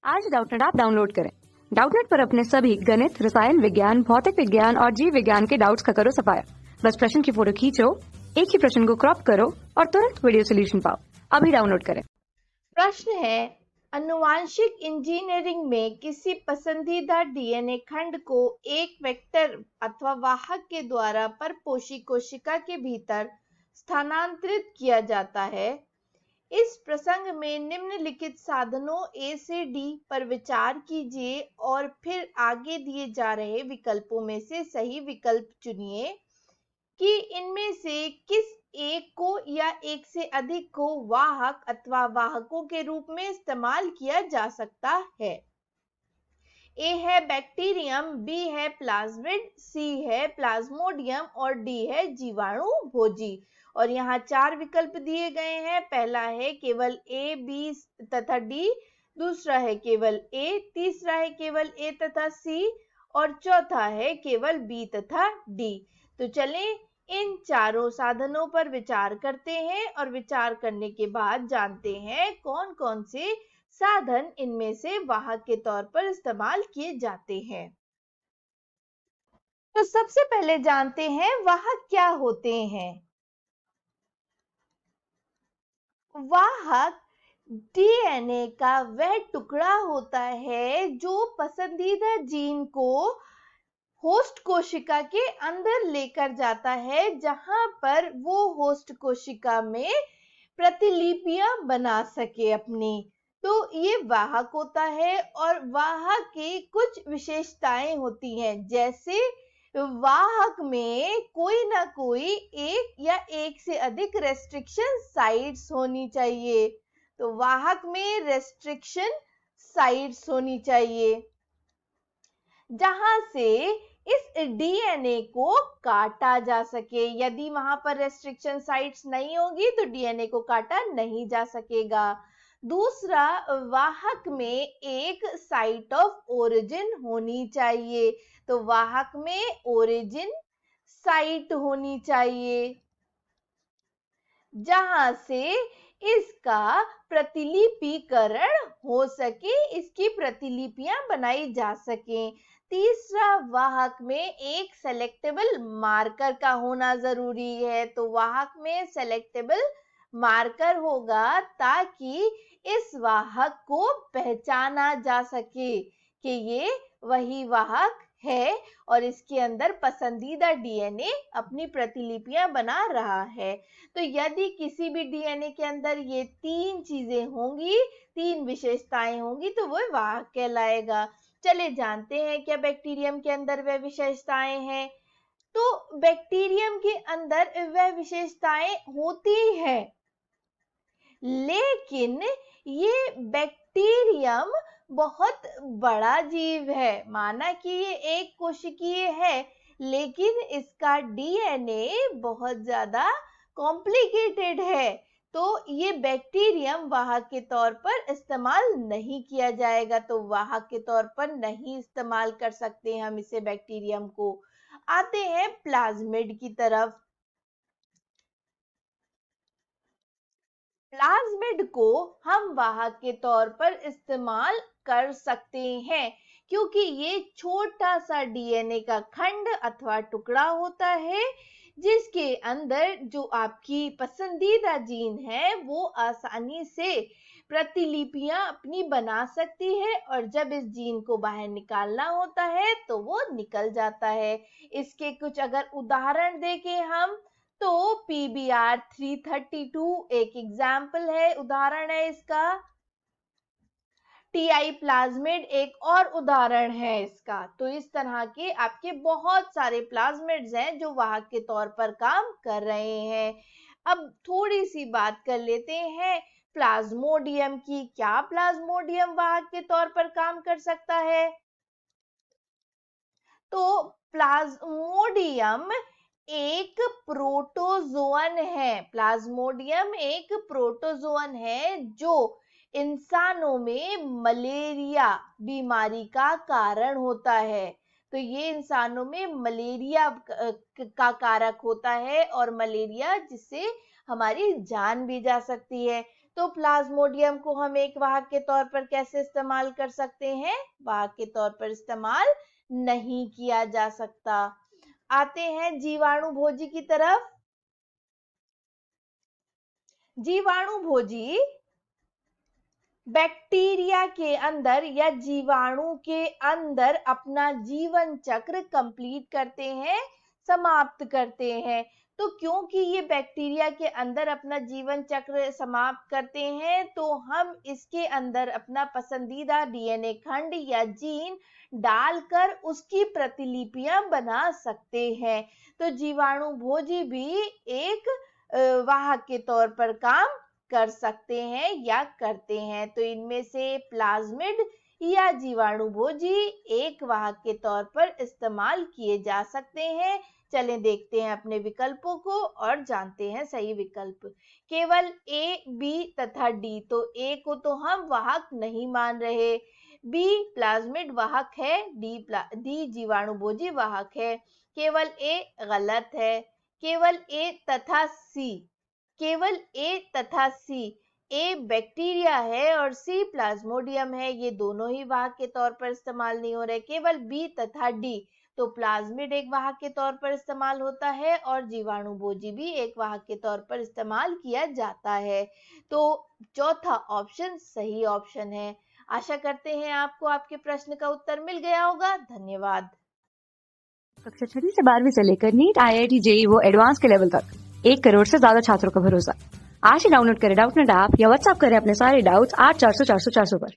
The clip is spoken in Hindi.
आज डाउटनेट ऐप डाउनलोड करें। डाउटनेट पर अपने सभी गणित, रसायन विज्ञान, भौतिक विज्ञान और जीव विज्ञान के डाउट्स का करो सफाया। बस प्रश्न की फोटो खींचो, एक ही प्रश्न को क्रॉप करो और तुरंत वीडियो सोल्यूशन पाओ। अभी डाउनलोड करें। प्रश्न है, आनुवांशिक इंजीनियरिंग में किसी पसंदीदा डीएनए खंड को एक वेक्टर अथवा वाहक के द्वारा परपोषी कोशिका के भीतर स्थानांतरित किया जाता है। इस प्रसंग में निम्नलिखित साधनों ए से डी पर विचार कीजिए और फिर आगे दिए जा रहे विकल्पों में से सही विकल्प चुनिए कि इनमें से किस एक को या एक से अधिक को वाहक अथवा वाहकों के रूप में इस्तेमाल किया जा सकता है। ए है बैक्टीरियम, बी है प्लाज्मिड, सी है प्लाज्मोडियम और डी है जीवाणु भोजी। और यहाँ 4 विकल्प दिए गए हैं। पहला है केवल ए, बी तथा डी, दूसरा है केवल ए, तीसरा है केवल ए तथा सी और चौथा है केवल बी तथा डी। तो चलें इन चारों साधनों पर विचार करते हैं और विचार करने के बाद जानते हैं कौन कौन से साधन इनमें से वाहक के तौर पर इस्तेमाल किए जाते हैं। तो सबसे पहले जानते हैं वाहक क्या होते हैं। वाहक डीएनए का वह टुकड़ा होता है जो पसंदीदा जीन को होस्ट कोशिका के अंदर लेकर जाता है, जहां पर वो होस्ट कोशिका में प्रतिलिपियां बना सके अपनी। तो ये वाहक होता है और वाहक की कुछ विशेषताएं होती हैं, जैसे वाहक में कोई ना कोई एक या एक से अधिक रेस्ट्रिक्शन साइट्स होनी चाहिए। तो वाहक में रेस्ट्रिक्शन साइट्स होनी चाहिए जहां से इस डीएनए को काटा जा सके। यदि वहां पर रेस्ट्रिक्शन साइट्स नहीं होगी तो डीएनए को काटा नहीं जा सकेगा। दूसरा, वाहक में एक साइट ऑफ ओरिजिन होनी चाहिए। तो वाहक में ओरिजिन साइट होनी चाहिए जहां से इसका प्रतिलिपिकरण हो सके, इसकी प्रतिलिपियां बनाई जा सकें। तीसरा, वाहक में एक सेलेक्टेबल मार्कर का होना जरूरी है। तो वाहक में सेलेक्टेबल मार्कर होगा ताकि इस वाहक को पहचाना जा सके कि ये वही वाहक है और इसके अंदर पसंदीदा डीएनए अपनी प्रतिलिपियां बना रहा है। तो यदि किसी भी डीएनए के अंदर ये 3 चीजें होंगी, 3 विशेषताएं होंगी, तो वो वाहक कहलाएगा। चले जानते हैं क्या बैक्टीरियम के अंदर वह विशेषताएं हैं। तो बैक्टीरियम के अंदर वह विशेषताएं होती हैं, लेकिन ये बैक्टीरियम बहुत बड़ा जीव है। माना कि ये एक कोशिकीय है, लेकिन इसका डीएनए बहुत ज्यादा कॉम्प्लिकेटेड है। तो ये बैक्टीरियम वाहक के तौर पर इस्तेमाल नहीं किया जाएगा। तो वाहक के तौर पर नहीं इस्तेमाल कर सकते हम इसे, बैक्टीरियम को। आते हैं प्लाज्मिड की तरफ। प्लाज्मिड को हम वाहक के तौर पर इस्तेमाल कर सकते हैं, क्योंकि ये छोटा सा डीएनए का खंड अथवा टुकड़ा होता है जिसके अंदर जो आपकी पसंदीदा जीन है वो आसानी से प्रतिलिपियां अपनी बना सकती है और जब इस जीन को बाहर निकालना होता है तो वो निकल जाता है। इसके कुछ अगर उदाहरण देखें हम, तो PBR 332 एक एग्जाम्पल है, उदाहरण है इसका। TI प्लाज्मिड एक और उदाहरण है इसका। तो इस तरह के आपके बहुत सारे प्लाज्मिड्स हैं जो वाहक के तौर पर काम कर रहे हैं। अब थोड़ी सी बात कर लेते हैं प्लाज्मोडियम की। क्या प्लाज्मोडियम वाहक के तौर पर काम कर सकता है? तो प्लाज्मोडियम एक प्रोटोजोअन है। प्लाज्मोडियम एक प्रोटोजोअन है जो इंसानों में मलेरिया बीमारी का कारण होता है। तो ये इंसानों में मलेरिया का कारक होता है और मलेरिया जिससे हमारी जान भी जा सकती है। तो प्लाज्मोडियम को हम एक वाहक के तौर पर कैसे इस्तेमाल कर सकते हैं? वाहक के तौर पर इस्तेमाल नहीं किया जा सकता। आते हैं जीवाणु भोजी की तरफ। जीवाणु भोजी बैक्टीरिया के अंदर या जीवाणु के अंदर अपना जीवन चक्र कंप्लीट करते हैं, समाप्त करते हैं। तो क्योंकि ये बैक्टीरिया के अंदर अपना जीवन चक्र समाप्त करते हैं, तो हम इसके अंदर अपना पसंदीदा डीएनए खंड या जीन डालकर उसकी प्रतिलिपियां बना सकते हैं। तो जीवाणु भोजी भी एक वाहक के तौर पर काम कर सकते हैं या करते हैं। तो इनमें से प्लाज्मिड या जीवाणु भोजी एक वाहक के तौर पर इस्तेमाल किए जा सकते हैं। चलें देखते हैं अपने विकल्पों को और जानते हैं सही विकल्प। केवल ए, बी तथा डी। तो ए को तो हम वाहक नहीं मान रहे, बी प्लाज्मिड वाहक है, डी जीवाणु भोजी वाहक है। केवल ए गलत है। केवल ए तथा सी, केवल ए तथा सी, ए बैक्टीरिया है और सी प्लाज्मोडियम है, ये दोनों ही वाहक के तौर पर इस्तेमाल नहीं हो रहे। केवल बी तथा डी, तो प्लाज्मिड एक वाहक के तौर पर इस्तेमाल होता है और जीवाणु भोजी भी एक वाहक के तौर पर इस्तेमाल किया जाता है। तो चौथा ऑप्शन सही ऑप्शन है। आशा करते हैं आपको आपके प्रश्न का उत्तर मिल गया होगा। धन्यवाद। कक्षा 6 से 12वीं से लेकर नीट, IIT, JEE वो एडवांस के लेवल तक 1 करोड़ से ज्यादा छात्रों का भरोसा। आज ही डाउनलोड करें डाउटनेट ऐप या व्हाट्सएप करें अपने सारे डाउट्स 8400 400 400 पर।